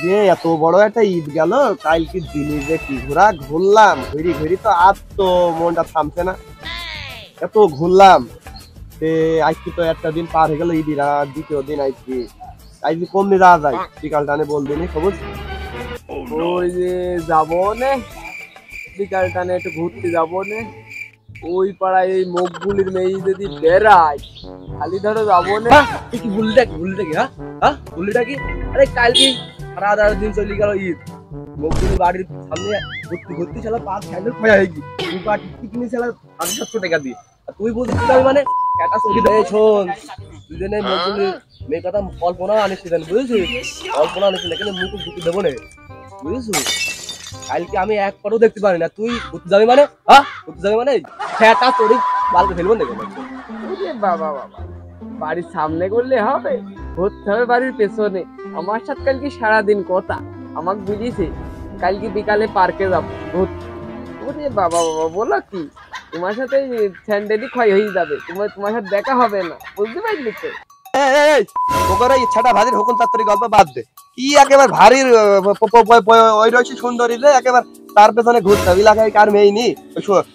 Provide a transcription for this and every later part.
যে এত বড় একটা ঈদ গেল, কালকে দিনে যে কি ঘুরলাম, ঘুরি ঘুরি তো আজ তো মনটা থামছে না, এত ঘুরলাম। আজকে তো একটা দিন পার হয়ে গেল, ঈদের আর দ্বিতীয় দিন আজকে কমনি যাওয়া যায়, বিকাল টানে বলবেনি সবুজ। ওই যে যাবো নে বিকাল টানে একটু ঘুরতে যাবো নে, ওই পাড়ায় এই মকবুলির মেয়ে যদি বেড়ায় খালি ধরো যাবো নে। কি ভুলটা কি ভুলটা কি? আরে কালকে সারা 10 দিন চলে গেল ঈদ, মকবুলি বাড়ির সামনে ঘুরতে ঘুরতে চলো পাঁচ স্যান্ডেল খোয়া হয়ে গি, তুই পাটি কি কিনে চলো 700 টাকা দিয়ে, আর তুই বলছিস আমি মানে একটা ছবি দেয়। শোন তুই নেই মকবুলির মেয়ে কথা কল্পনা আনিস না, বুঝেছিস? কল্পনা আনিস না, কিন্তু মুখ ঢুকে দেবো না, বুঝেছিস? কালকে আমি এক পারও দেখতে পারি না, তুই ঘুরতে যাবি মানে ঘুরতে যাবি মানে ফ্যাটা তোর বালকে ফেলবো না। বাবা বাবা, বাড়ির সামনে করলে হবে, ঘুরতে হবে বাড়ির পেছনে। আমার সাথে কালকে সারাদিন কথা, আমাকে বুঝিয়েছে কালকে বিকালে পার্কে যাবো ঘুরতে। ওরে বাবা বাবা, বলো কি তোমার সাথে স্যান্ডেলই ক্ষয় হয়ে যাবে, তোমার সাথে দেখা হবে না, বুঝতে পারলি তো? ওকে ইচ্ছাটা ভাজির হুকুম তাত্তরি গল্প বাদ দে, কি একেবারে ভারী ওই রয়েছে সুন্দরী যে একেবারে তার পেছনে ঘুরতে হবে। এলাকায় কার মেয়ে নি,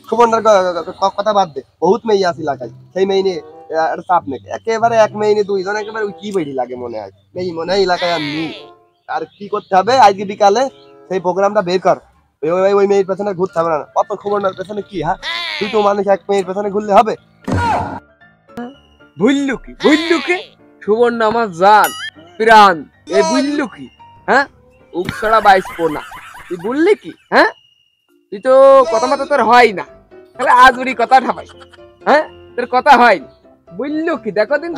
সুবর্ণার কথা বাদ দে, বহুত মেয়ে আছে এলাকায়, সেই মেয়ে নিয়ে চাপ নেই, একেবারে এক মেয়ে নিয়ে দুইজন একেবারে কি বেড়ি লাগে মনে হয়, মেয়ে মনে হয় এলাকায় আর নি। আর কি করতে হবে আজকে বিকালে সেই প্রোগ্রামটা বের কর, ওই মেয়ের পেছনে ঘুরতে হবে না, অত সুবর্ণার পেছনে কি, তুই তো মানুষ এক মেয়ের পেছনে ঘুরলে হবে? বুঝলু কি সুবর্ণ আমার জান প্রাণ, এই বুঝলু কি? উপসরা 22 পোনা, তুই বললি কি? তুই তো কথা মতো তোর হয় না, তাহলে আজ ওরই কথা ঠাপাই, তোর কথা হয় না, বুঝলু কি? দেখো দিন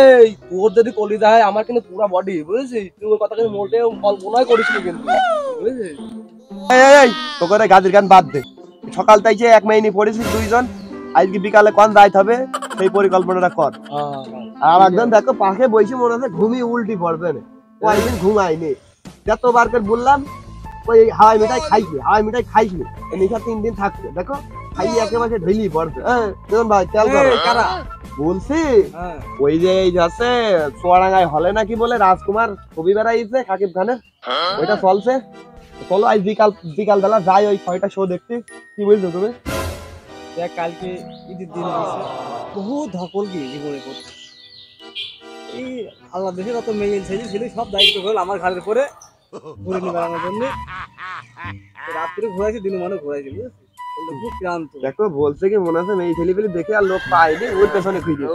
এই তোর যদি কলিজা হয়, আমার কিন্তু পুরো বডি, বুঝেছিস? তুই ওই কথা কিন্তু মোটেও কল্পনাই করিসনি কিন্তু, বুঝেছিস? এই তোকে গাদির গান বাদ দে, সকাল তাই যে এক মাইনি পড়েছিস দুইজন, আজকে বিকালে কোন রাইত হবে সেই পরিকল্পনাটা কর। আর একজন দেখো পাশে বসে মনে হচ্ছে ঘুমিয়ে উল্টি পড়বে না, কয়েকদিন ঘুমায়নি, যতবার করে বললাম ওই হাওয়াই মিঠাই খাইছি নিশা 3 দিন থাকছে, দেখো খাইয়ে একেবারে ঢেলি পড়বে। ভাই তেল বলছি ওই যে এই আছে চুয়াডাঙ্গায় হলে নাকি বলে রাজকুমার ছবি বেড়াইছে সাকিব খানের, ওইটা চলছে, চলো আজ বিকাল বেলা যাই ওই 6টা শো দেখতে, কি বলছো তুমি? কালকে ঈদের দিন আছে, বহু ধকল কি জীবনে করছে, এই আল্লাহ দেশে যত মেয়ে ছেলে ছিল সব দায়িত্ব হল আমার ঘাড়ের উপরে ঘুরে নিয়ে বেড়ানোর জন্য। রাত্রে ঘুরাইছি, দিন মানে ঘুরাইছি, খুব ক্লান্ত। দেখো বলছে কি মনে আছে মেয়ে ছেলে পেলে দেখে আর লোক পায়নি, ওর পেছনে খুঁজে,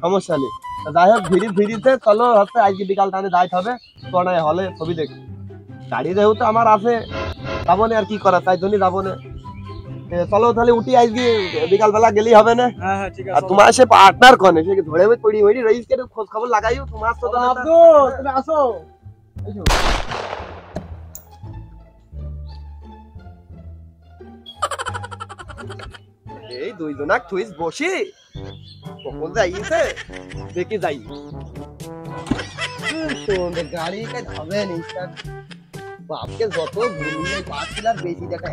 সমস্যা নেই। যাই হোক ভিড়িতে চলো হচ্ছে আজকে বিকাল টানে যাইতে হবে চুয়াডাঙ্গায় হলে ছবি দেখতে, গাড়ি যেহেতু আমার আছে যাবো না, আর কি করা, তাই জন্যই যাবো না। চলো তাহলে উঠি, আজকে বিকাল বেলা গেলেই হবে না? ঠিক আছে। আর তোমার সে পার্টনার কনে সে ধরে পড়ি রইস কে খোঁজ খবর লাগাইও, তোমার তো তুমি আসো। এই দুইজনাক থুইস বসি কখন যাইছে দেখে যাই, গাড়ি কাজ হবে না, বাপকে যত ঘুরিয়ে পাচ্ছিল আর বেশি দেখা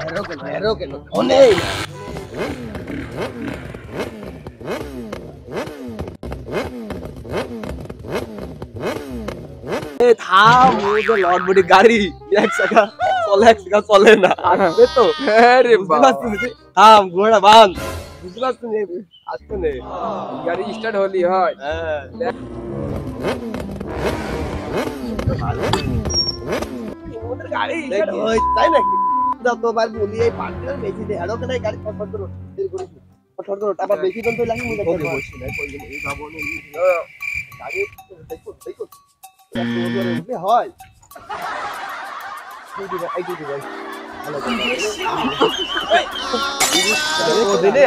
হেরো কেন অনেক থাম, লট বডি গাড়ি এক চাকা চলে না, আসবে তো? থাম ঘোড়া বাঁধ, বুঝতে পারছি আসতে নেই, গাড়ি স্টার্ট হলি হয়। তাই নাকি? যতবার বলি এই পার্টনার বেশি দে হেরো কেন গাড়ি ফটফট করো তারপর বেশি জন তো লাগে মুজে বসি না কই এই যাবো না গাড়ি দেখো উঠলে হয়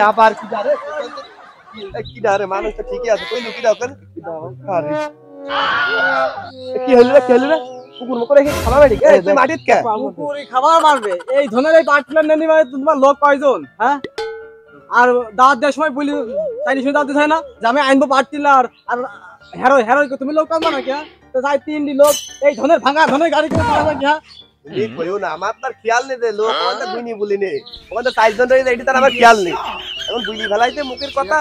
আবার কি রে মানুষটা ঠিকই আছে, কই লুকি দাও কি হলো রে কুকুর মকর রেখে খাওয়া মারি তুই মাটিত কে কুকুর খাবার মারবে? এই ধনের এই পার্টনার নেনি মানে তোমার লোক কয়জন? আর দাঁত দেওয়ার সময় বলি তাই নিশ্চয় দাঁত দিতে হয় না যে আমি আনবো পার্টিলার আর হেরো তুমি লোক কাজ না কি? তো যাই 3টি লোক এই ধনের ভাঙা ধনের গাড়ি করে চালাবে কি? কইও না, আমার তার খেয়াল নেই, লোক আমাদের দুইনি বলি নেই, আমাদের 4জন রয়েছে, এটি তার আমার খেয়াল নেই, এখন বুঝি ফেলাইছে মুখের কথা,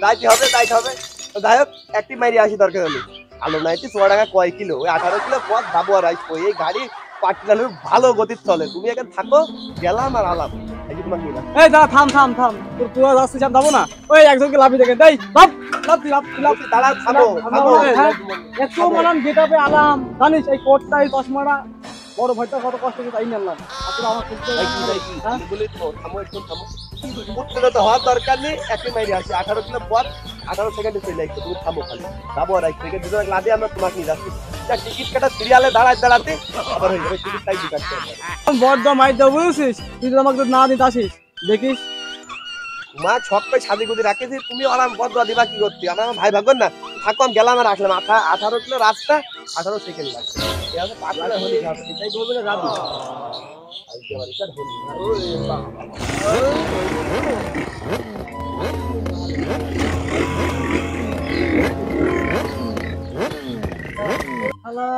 যাইতে হবে। যাই হোক একটি মাইরি আসি দরকার হলে। আলো নাইতে চুয়াডাঙ্গা কয় কিলো, ওই 18 কিলো পথ যাবো আর আসবো। এই গাড়ি পাটলানোর ভালো গতির চলে, তুমি এখানে থাকো, গেলাম আর আলাম। এই যে তোমাকে নিলাম। এই দাঁড়া, থাম থাম থাম, তোরা যাচ্ছিস আমি যাবো না। ওই একজনকে লাভি দেখেন, এই লাভ লাভ লাভ লাভ। দাঁড়া, থামো থামো। একটু মানান গেটাপে আলাম, জানিস এই কোটটা এই চশমাটা বড় ভাইটা কত কষ্ট করে তাই নিলাম। আসলে আমার খুব বলি তো থামো, একটু থামো। উত্তরে তো হওয়ার দরকার নেই, একই মাইরে আসি। 18 কিলো পথ 18 সেকেন্ডে চলে আসছে, তুমি থামো খালি। যাবো আর এক থেকে দুজন লাভে আমরা তোমাকে নিয়ে যাচ্ছি। টিকিট কাটা সিরিয়ালে দাঁড়াতে আবার হয়ে যাবে, টিকিট তাই কাটতে হবে। বড় মাইর দেবো বুঝেছিস, তুই যদি আমাকে না দিতে আসিস দেখিস। মা ছক করে সাজি গুজি রাখেছি, তুমি আরাম বদয়া দিবা কি করতে? আমার ভাই ভাগ্য না থাকো, আমি গেলাম আর আসলাম। 18 কিলো রাস্তা 18 সেকেন্ড লাগছে। এই আছে পাগলা হলি খাবে, এটাই বলবে না রাবি। আজকে আমার এটা হলি ওরে বাবা। শালা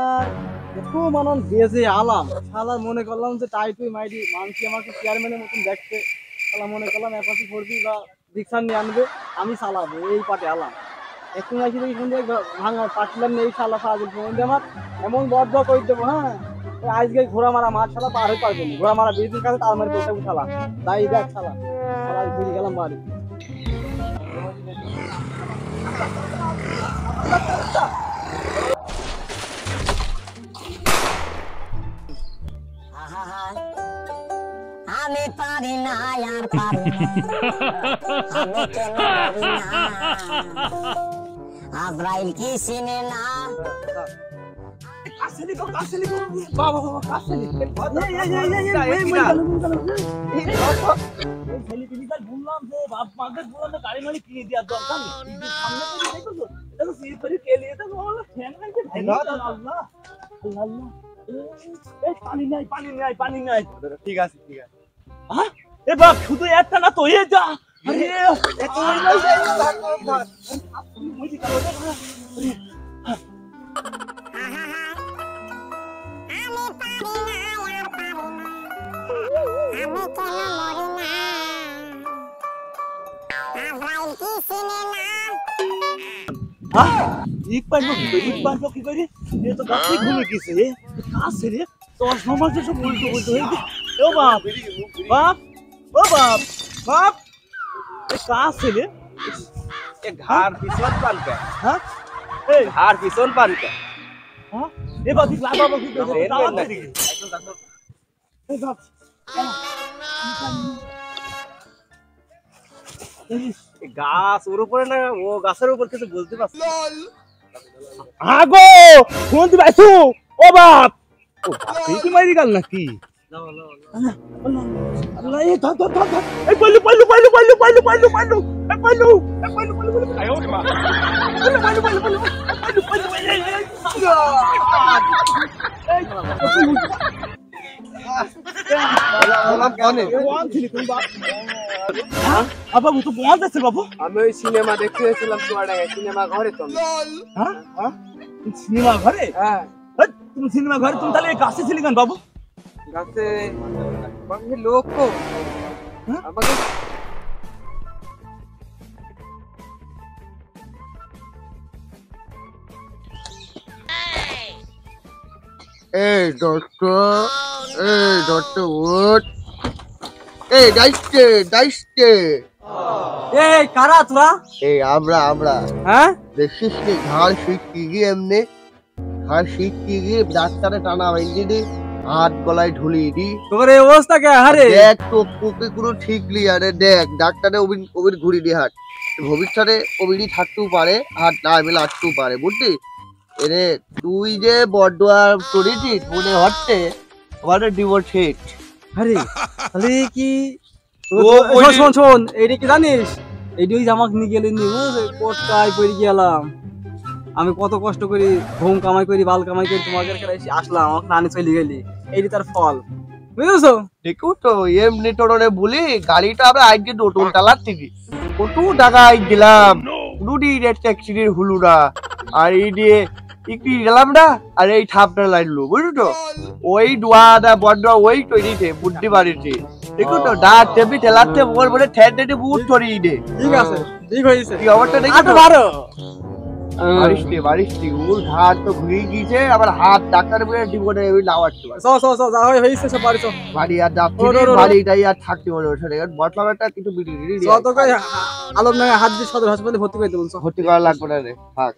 একটু মানন বেজে আলাম, শালা মনে করলাম যে টাইটুই মাইডি মানছি আমাকে চেয়ারম্যানের মতন দেখতে। শালা মনে করলাম এপাশি করবি বা রিক্সা নিয়ে আনবে, আমি চালাবো এই পাটে আলাম। একটু নাকি দেখি ফোন দিয়ে ভাঙা পাটলাম নেই, শালা সাহায্য ফোন দিয়ে আমার এমন বদ্ধ করে দেবো। হ্যাঁ আজকে ঘোড়া মারা মাছ শালা পার হয়ে পারবো না, ঘোড়া মারা বেশির কাছে তার মারি বসে শালা তাই দেখ শালা শালা ঘুরে গেলাম বাড়ি। আমি পারি না আর পারি না, আমি কেন পারি না, আজরাইল কি চিনে না। ঠিক আছে ঠিক আছে। এ বাপ শুধু একটা না তো এ যা। আরে এত হই না एक बार की करे ये तो काफी घूमे किसे ये कहां से रे तो समझ से सब उल्टो उल्टो है। ओ बाप बाप ओ बाप बाप ये कहां से रे ये घाड़ पिछोन पान का। हां ए घाड़ पिछोन पान का। हां ये बात लाबा बाबू के दावा दे दी ए बाप গাছ ওর উপরে না, ও গাছের উপর কিছু বলতে পারছি। আগো ফোন দিবা আইছো ও বাপ ও বাপ কি মারি গেল নাকি আল্লাহ এই ধর ধর ধর এই পাইলু পাইলু পাইলু পাইলু পাইলু পাইলু পাইলু এই পাইলু এই পাইলু পাইলু পাইলু আয় ওরে মা পাইলু পাইলু পাইলু পাইলু পাইলু পাইলু বাবা তো বন্ধ আছে বাবু। আমি ওই সিনেমা দেখতে গেছিলাম চুয়াডাঙ্গায়, সিনেমা ঘরে তো। হ্যাঁ হ্যাঁ সিনেমা ঘরে? হ্যাঁ তুমি সিনেমা ঘরে, তুমি তাহলে কাছে ছিলি কেন বাবু? গাছে বাকি লোক কো আমাকে এই দত্ত, এই দত্ত উঠ, এই ডাইস্টে ডাইস্টে, এই কারা তোরা? এই আমরা হ্যাঁ দেখিস নি ঘাড় শিখতে গিয়ে এমনি ঘাড় শিখতে গিয়ে ডাক্তারে টানা বাইন্দি দি, হাত গলায় ঢুলিয়ে দি। তোর এই অবস্থা কে? আরে দেখ তো তোকে কোনো ঠিক নেই, আরে দেখ ডাক্তারে ওবির ঘুরি দি হাত, ভবিষ্যতে ওবিরই থাকতেও পারে, হাত না মেলে আসতেও পারে, বুঝলি? এরে তুই যে বড়দোয়া করেছিস মনে হচ্ছে আমার ডিভোর্স হিট। আরে তাহলে কি ও শোন শোন শোন এইটা কি জানিস? এইটাই জামাক নিয়ে গেলেন নি কোটটায় পড়ে গেলাম আমি, কত কষ্ট করি ঘুম কামাই করি বাল কামাই করি তোমাকে আসলাম, আমাকে নানি চলে গেলি, এইটি তার ফল বুঝেছো? দেখো তো এমনি টোটনে বলি গাড়িটা আমরা আজকে নতুন চালার থেকে কত টাকা দিলাম, রুডি রেট ট্যাক্সির হুলুরা আর এই দিয়ে একটু গেলাম না, আর এই ঠাপটা লাগলো বুঝলো তো, ওই ডোয়াটা বড্ড ওই তৈরিতে বুদ্ধি বাড়িতে দেখো তো ডাক টেপি ঠেলাতে বল বলে ঠেট ঠেটে বুট ধরিয়ে দে। ঠিক আছে ঠিক হয়েছে কি অবস্থা দেখি আচ্ছা বারো বারিশটি ওর ঘাট তো ঘুরিয়ে গিয়েছে, আবার হাত ডাক্তার বলে ডিপোটে ওই লাওয়াচ্ছে যা হয়েছে সব বাড়ি চল। বাড়ি আর যাচ্ছি ও, না, ও, ও, ও। বাড়িটাই আর থাকতে মনে হচ্ছে না, বটলাটা কিন্তু বিড়ি তোকে আলমডাঙ্গা হাত দিয়ে সদর হাসপাতালে ভর্তি করে দেবো। ভর্তি করা লাগবে না রে, থাক।